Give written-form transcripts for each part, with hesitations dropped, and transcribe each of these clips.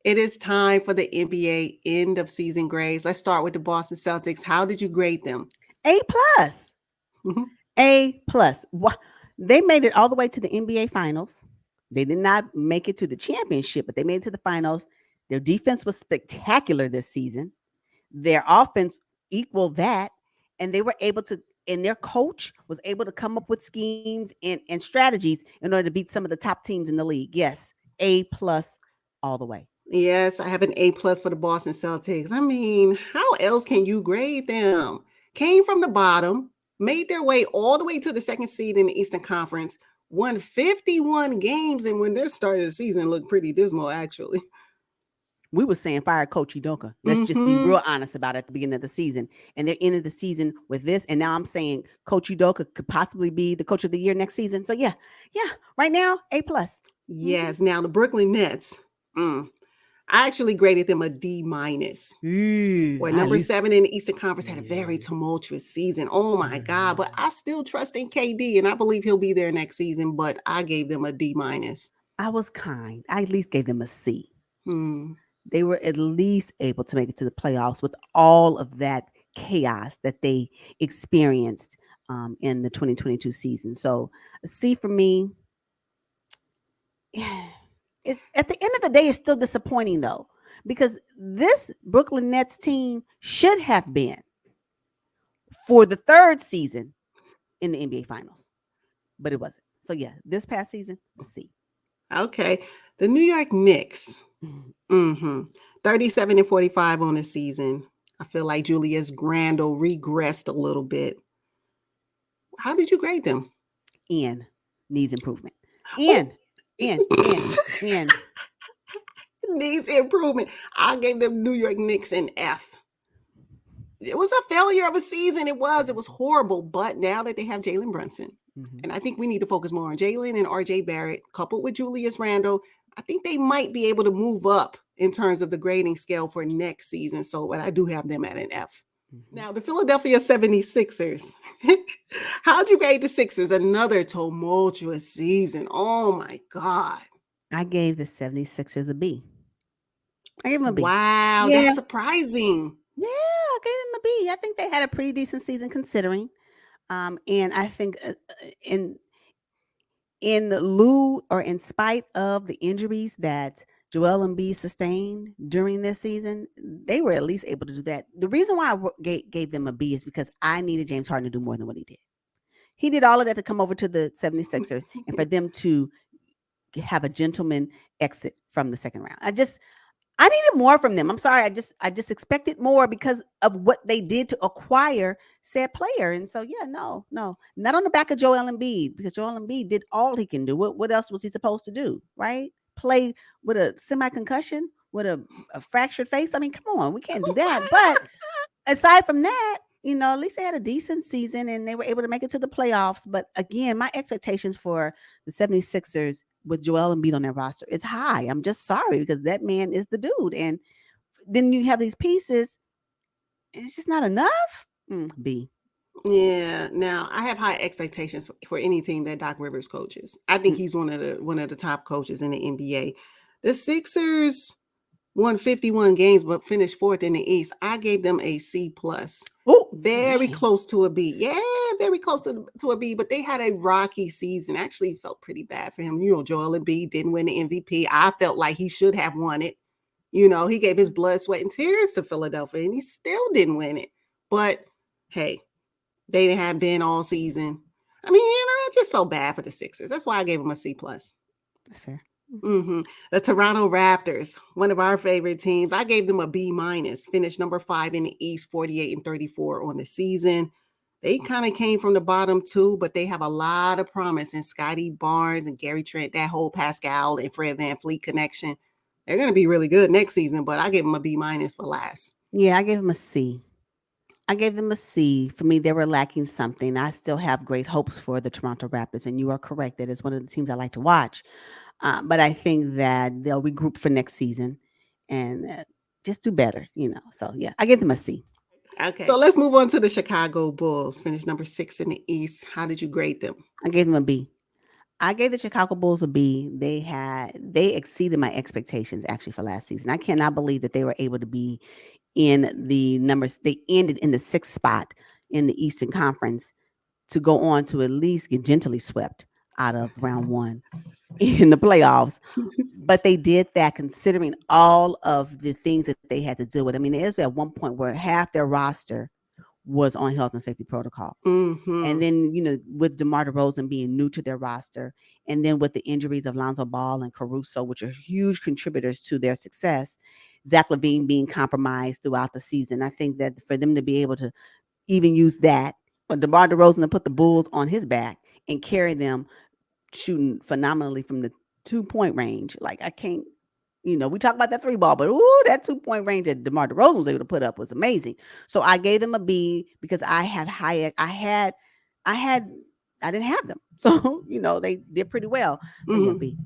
It is time for the NBA end of season grades. Let's start with the Boston Celtics. How did you grade them? A plus. Mhm. A plus. They made it all the way to the NBA finals. They did not make it to the championship, but they made it to the finals. Their defense was spectacular this season. Their offense equaled that, and they were able to, and their coach was able to come up with schemes and strategies in order to beat some of the top teams in the league. Yes, A plus all the way. Yes, I have an A plus for the Boston Celtics. I mean, how else can you grade them? Came from the bottom, made their way all the way to the second seed in the Eastern Conference, won 51 games, and when they started the season, looked pretty dismal, actually. We were saying fire Coach Udoka. Let's just be Hmm. real honest about it at the beginning of the season. And they're ended the season with this. And now I'm saying Coach Udoka could possibly be the coach of the year next season. So yeah. Right now, A plus. Yes, now the Brooklyn Nets. Mm, I actually graded them a D minus. Where I at number least. 7 in the Eastern Conference had a very tumultuous season. Oh my God. But I still trust in KD and I believe he'll be there next season. But I gave them a D minus. I was kind. I at least gave them a C. Hmm. They were at least able to make it to the playoffs with all of that chaos that they experienced in the 2022 season. So a C for me. It's at the end of the day, it's still disappointing though, because this Brooklyn Nets team should have been for the third season in the NBA Finals, but it wasn't. So yeah, this past season, a C. Okay. The New York Knicks. Mm-hmm. 37 and 45 on the season. I feel like Julius Randle regressed a little bit. How did you grade them? N needs improvement. Oh, N, N. needs improvement. I gave them New York Knicks an F. It was a failure of a season. It was. It was horrible. But now that they have Jalen Brunson, Mm-hmm. and I think we need to focus more on Jalen and RJ Barrett, coupled with Julius Randle, I think they might be able to move up in terms of the grading scale for next season. So, but I do have them at an F. Mm-hmm. Now, the Philadelphia 76ers. How'd you grade the Sixers? Another tumultuous season. Oh my God. I gave the 76ers a B. I gave them a B. Wow, Yeah. that's surprising. Yeah, I gave them a B. I think they had a pretty decent season considering. And I think in lieu or in spite of the injuries that Joel Embiid sustained during this season, they were at least able to do that. The reason why I gave them a B is because I needed James Harden to do more than what he did. He did all of that to come over to the 76ers and for them to have a gentleman exit from the second round. I needed more from them. I'm sorry. I just expected more because of what they did to acquire said player. And so yeah, no. Not on the back of Joel Embiid, because Joel Embiid did all he can do. What else was he supposed to do? Right? Play with a semi concussion, with a fractured face. I mean, come on, we can't do that. But aside from that, at least they had a decent season and they were able to make it to the playoffs. But again, my expectations for the 76ers with Joel Embiid on their roster is high. I'm just sorry because that man is the dude. And then you have these pieces, and it's just not enough. B. Yeah. Now I have high expectations for any team that Doc Rivers coaches. I think Mm. he's one of the top coaches in the NBA. The Sixers won 51 games but finished fourth in the East. I gave them a C plus. Oh, Very man. close to a B. Yeah, very close to a B, but they had a rocky season. Actually felt pretty bad for him. Joel Embiid didn't win the MVP. I felt like he should have won it. He gave his blood, sweat, and tears to Philadelphia, and he still didn't win it. But hey, they have been all season. I mean, I just felt bad for the Sixers. That's why I gave them a C plus. That's fair. Hmm. The Toronto Raptors, one of our favorite teams. I gave them a B minus. Finished number 5 in the East, 48 and 34 on the season. They kind of came from the bottom too, but they have a lot of promise in Scotty Barnes and Gary Trent, that whole Pascal and Fred VanVleet connection. They're going to be really good next season, but I gave them a B minus for last. Yeah, I gave them a C. I gave them a C. For me, they were lacking something. I still have great hopes for the Toronto Raptors, and you are correct. That is one of the teams I like to watch. But I think that they'll regroup for next season and just do better. So yeah, I give them a C. Okay. So let's move on to the Chicago Bulls. Finished number 6 in the East. How did you grade them? I gave them a B. I gave the Chicago Bulls a B. They exceeded my expectations actually for last season. I cannot believe that they were able to be in the numbers. They ended in the 6th spot in the Eastern Conference to go on to at least get gently swept out of round 1 in the playoffs. But they did that considering all of the things that they had to deal with. I mean, there's at one point where half their roster was on health and safety protocol. Mm-hmm. And then, with DeMar DeRozan being new to their roster, and then with the injuries of Lonzo Ball and Caruso, which are huge contributors to their success, Zach LaVine being compromised throughout the season, I think that for them to be able to even use that, or DeMar DeRozan to put the Bulls on his back and carry them shooting phenomenally from the 2-point range, like I can't. We talk about that 3 ball, but that 2-point range that DeMar DeRozan was able to put up was amazing. So I gave them a B because I didn't have them. So, they did pretty well. So yeah, B.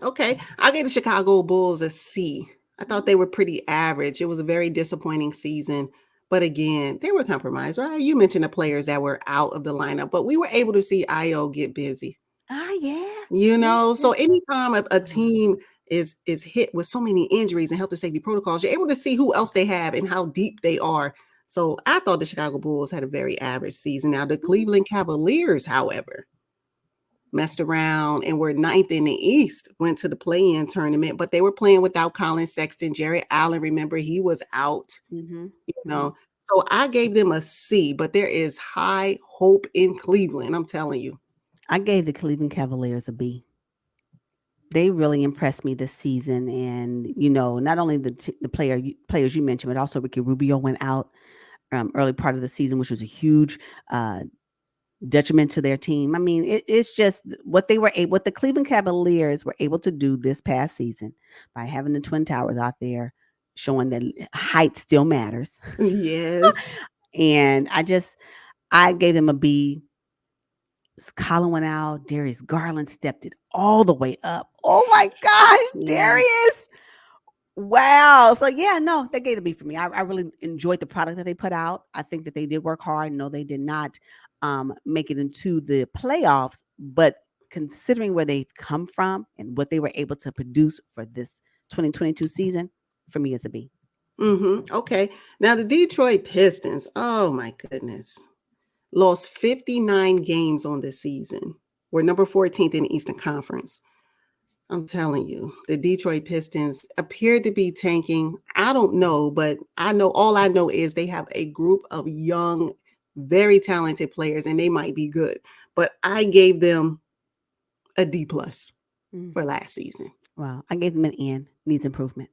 Okay. I gave the Chicago Bulls a C. I thought they were pretty average. It was a very disappointing season. But again, they were compromised, right? You mentioned the players that were out of the lineup, but we were able to see Io get busy. Yeah. So anytime a team is hit with so many injuries and health and safety protocols, you're able to see who else they have and how deep they are. So I thought the Chicago Bulls had a very average season. Now the Cleveland Cavaliers, however, messed around and were 9th in the East, went to the play-in tournament, but they were playing without Colin Sexton. Jared Allen, remember, he was out. So I gave them a C, but there is high hope in Cleveland, I'm telling you. I gave the Cleveland Cavaliers a B. They really impressed me this season, and not only the players you mentioned, but also Ricky Rubio went out early part of the season, which was a huge detriment to their team. I mean, it's just what the Cleveland Cavaliers were able to do this past season by having the Twin Towers out there, showing that height still matters. Yes. And I gave them a B. Colin went out. Darius Garland stepped it all the way up. Oh my gosh, Yes. Darius. Wow. So yeah, no, they gave it a B for me. I really enjoyed the product that they put out. I think that they did work hard. No, they did not make it into the playoffs, but considering where they've come from and what they were able to produce for this 2022 season, for me, it's a B. Okay. Now the Detroit Pistons, oh my goodness, lost 59 games on the season. We're number 14th in the Eastern Conference. I'm telling you, the Detroit Pistons appear to be tanking. I don't know, but all I know is they have a group of young, very talented players, and they might be good. But I gave them a D+ for last season. Wow. I gave them an N. Needs improvement.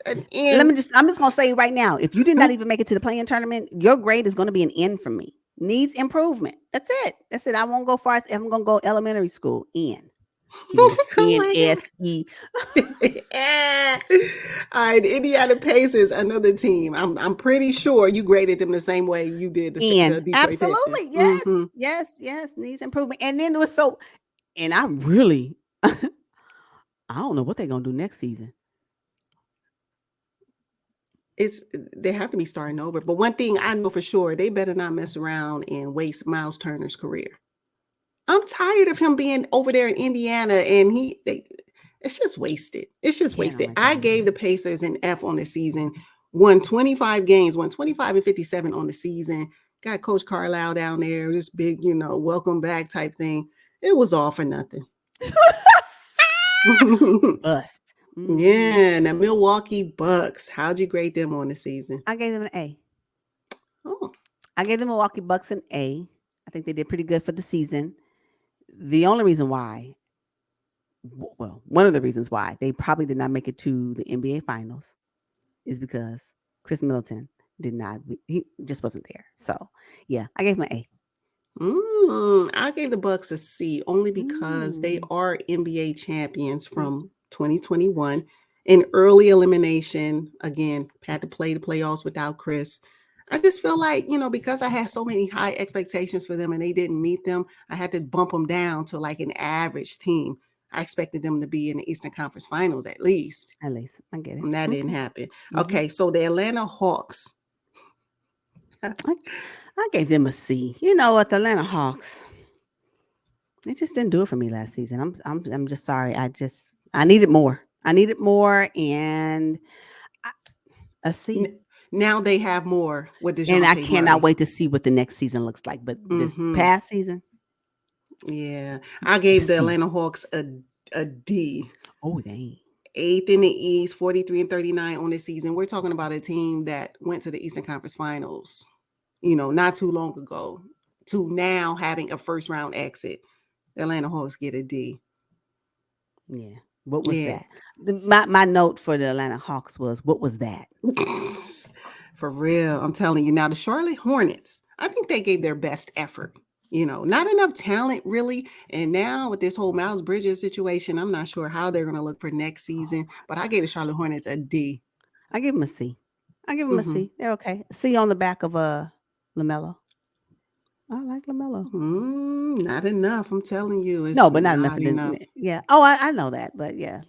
An N. I'm just gonna say right now, if you did not even make it to the play-in tournament, your grade is gonna be an N from me. Needs improvement. That's it. I won't go far as I'm gonna go elementary school. N. NSE. All right, Indiana Pacers, another team. I'm pretty sure you graded them the same way you did the Detroit Absolutely. Pistons. Yes. Needs improvement. And then it was and I don't know what they're gonna do next season. They have to be starting over. But one thing I know for sure, they better not mess around and waste Miles Turner's career. I'm tired of him being over there in Indiana, and it's just wasted. It's just wasted. I gave the Pacers an F on the season. Won 25 games, won 25 and 57 on the season. Got Coach Carlisle down there, this big, welcome back type thing. It was all for nothing. Bust. Yeah, the Milwaukee Bucks. How'd you grade them on the season? I gave them an A. Oh. I gave the Milwaukee Bucks an A. I think they did pretty good for the season. The only reason why, one of the reasons why they probably did not make it to the NBA Finals is because Chris Middleton he just wasn't there. So, yeah, I gave him an A. I gave the Bucks a C only because they are NBA champions from 2021. In early elimination, again, had to play the playoffs without Chris. I just feel like, because I had so many high expectations for them and they didn't meet them, I had to bump them down to like an average team. I expected them to be in the Eastern Conference Finals at least. I get it. And that didn't happen. Okay, so the Atlanta Hawks. I gave them a C. You know what, the Atlanta Hawks, It just didn't do it for me last season. I'm just sorry. I needed more. I needed more, and I, a C. Now they have more with And I DeJounte cannot Murray. wait to see what the next season looks like. But this Hmm. past season, Yeah, I a gave the C. Atlanta Hawks a D. Oh dang. Eighth in the East, 43-39 on the season. We're talking about a team that went to the Eastern Conference Finals, not too long ago, to now having a first round exit. The Atlanta Hawks get a D. Yeah. What was Yeah. that? My note for the Atlanta Hawks was, what was that? For real. I'm telling you. Now, the Charlotte Hornets, I think they gave their best effort. Not enough talent really. And now with this whole Miles Bridges situation, I'm not sure how they're going to look for next season. But I gave the Charlotte Hornets a D. I give them a C. I give them a Mm-hmm. C. They're okay. C on the back of LaMelo. I like LaMelo. Not enough. I'm telling you, No, it's but not enough not of enough. the yeah. Oh, I know that, but yeah.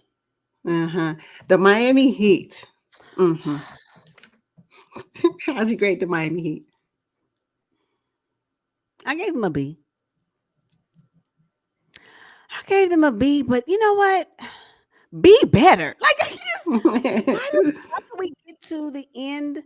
Uh-huh. The Miami Heat. Mm-hmm. How'd you grade the Miami Heat? I gave them a B. I gave them a B, but you know what? Be better. Like I just why do we get to the end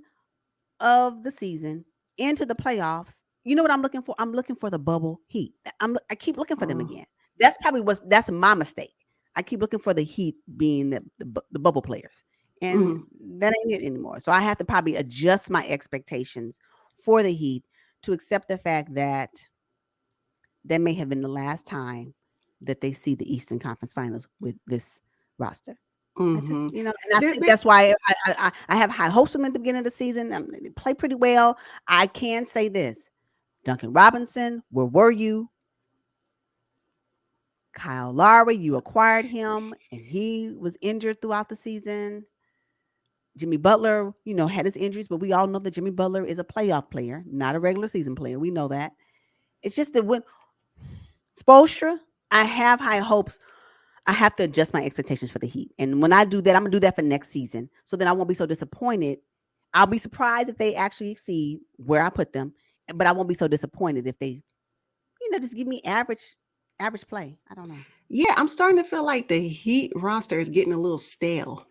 of the season, into the playoffs? You know what I'm looking for? I'm looking for the bubble Heat. I keep looking for them Oh. again. That's my mistake. I keep looking for the Heat being the bubble players, and that ain't it anymore. So I have to probably adjust my expectations for the Heat to accept the fact that that may have been the last time that they see the Eastern Conference Finals with this roster. I Mm-hmm. just, and I think that's why I have high hopes for them at the beginning of the season. They play pretty well. I can say this: Duncan Robinson, where were you? Kyle Lowry, you acquired him, and he was injured throughout the season. Jimmy Butler, had his injuries, but we all know that Jimmy Butler is a playoff player, not a regular season player. We know that. It's just that when Spoelstra, I have high hopes. I have to adjust my expectations for the Heat. And when I do that, I'm going to do that for next season. So then I won't be so disappointed. I'll be surprised if they actually exceed where I put them, but I won't be so disappointed if they, just give me average play. I don't know. Yeah, I'm starting to feel like the Heat roster is getting a little stale.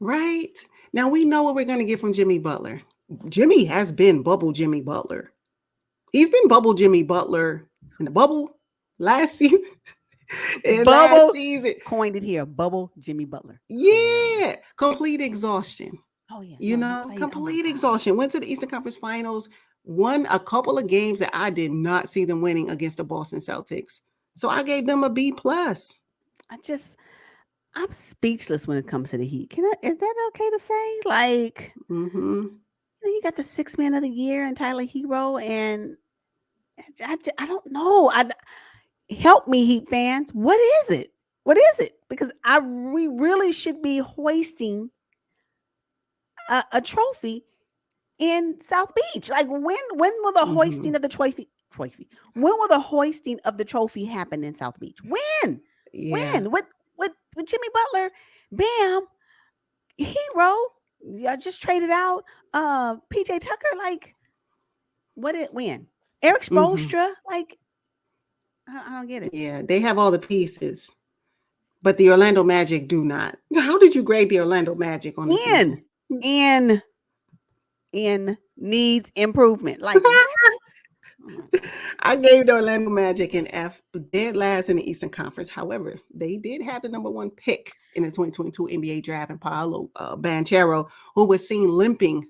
Right? Now we know what we're going to get from Jimmy Butler. Jimmy has been bubble Jimmy Butler. He's been bubble Jimmy Butler in the bubble last season. Bubble Last season. coined it here. Bubble Jimmy Butler. Yeah. Complete exhaustion. Oh, yeah. No, he played. Complete exhaustion. Went to the Eastern Conference Finals, won a couple of games that I did not see them winning against the Boston Celtics. So I gave them a B plus. I'm speechless when it comes to the Heat. Is that okay to say? Like, you got the 6th man of the year and Tyler Hero, and I don't know. Help me, Heat fans. What is it? What is it? Because we really should be hoisting a trophy in South Beach. Like when will the hoisting of the trophy? When will the hoisting of the trophy happen in South Beach? When? Yeah. When? With Jimmy Butler, Bam, Hero. I just traded out PJ Tucker. Like, when? Eric Spoelstra. Like, I don't get it. Yeah, they have all the pieces, but the Orlando Magic do not. How did you grade the Orlando Magic on the season? In needs improvement. Like what? I gave the Orlando Magic an F, dead last in the Eastern Conference. However, they did have the number 1 pick in the 2022 NBA draft, and Paolo Banchero, who was seen limping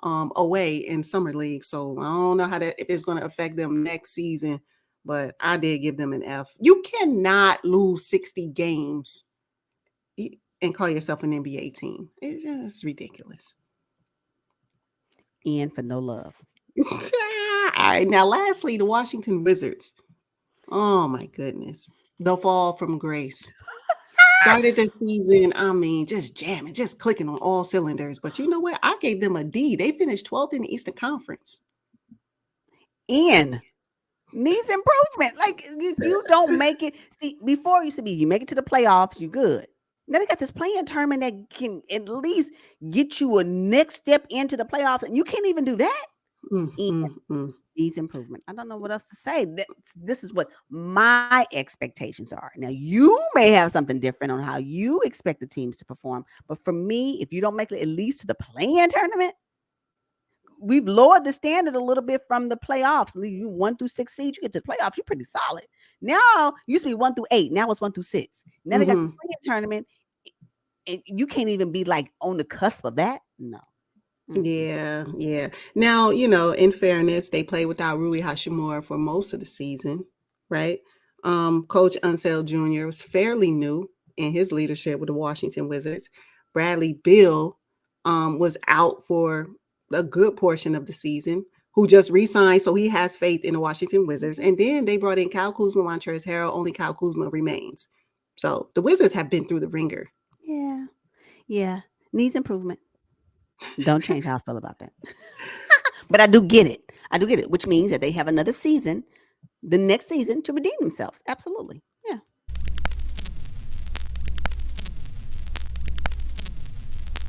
away in summer league. So I don't know if it's going to affect them next season, but I did give them an F. You cannot lose 60 games and call yourself an NBA team. It's just ridiculous. And for no love. All right. Now, lastly, the Washington Wizards. Oh, my goodness. The fall from grace. Started the season, just jamming, just clicking on all cylinders. But you know what? I gave them a D. They finished 12th in the Eastern Conference. And needs improvement. Like, if you don't make it, see, before it used to be you make it to the playoffs, you good. Now they got this playing tournament that can at least get you a next step into the playoffs, and you can't even do that. Needs improvement. I don't know what else to say. This is what my expectations are. Now, you may have something different on how you expect the teams to perform, but for me, if you don't make it at least to the play-in tournament, we've lowered the standard a little bit from the playoffs. You 1 through 6 seeds, you get to the playoffs, you're pretty solid. Now, used to be 1 through 8, now it's 1 through 6. Now they got the play-in tournament, and you can't even be like on the cusp of that. No. Yeah. Now, in fairness, they played without Rui Hachimura for most of the season, right? Coach Unseld Jr. was fairly new in his leadership with the Washington Wizards. Bradley Beal was out for a good portion of the season, who just re-signed, so he has faith in the Washington Wizards. And then they brought in Kyle Kuzma, Montrezl Harrell. Only Kyle Kuzma remains. So the Wizards have been through the ringer. Yeah. Needs improvement. Don't change how I feel about that. But I do get it. Which means that they have another season, the next season, to redeem themselves. Absolutely.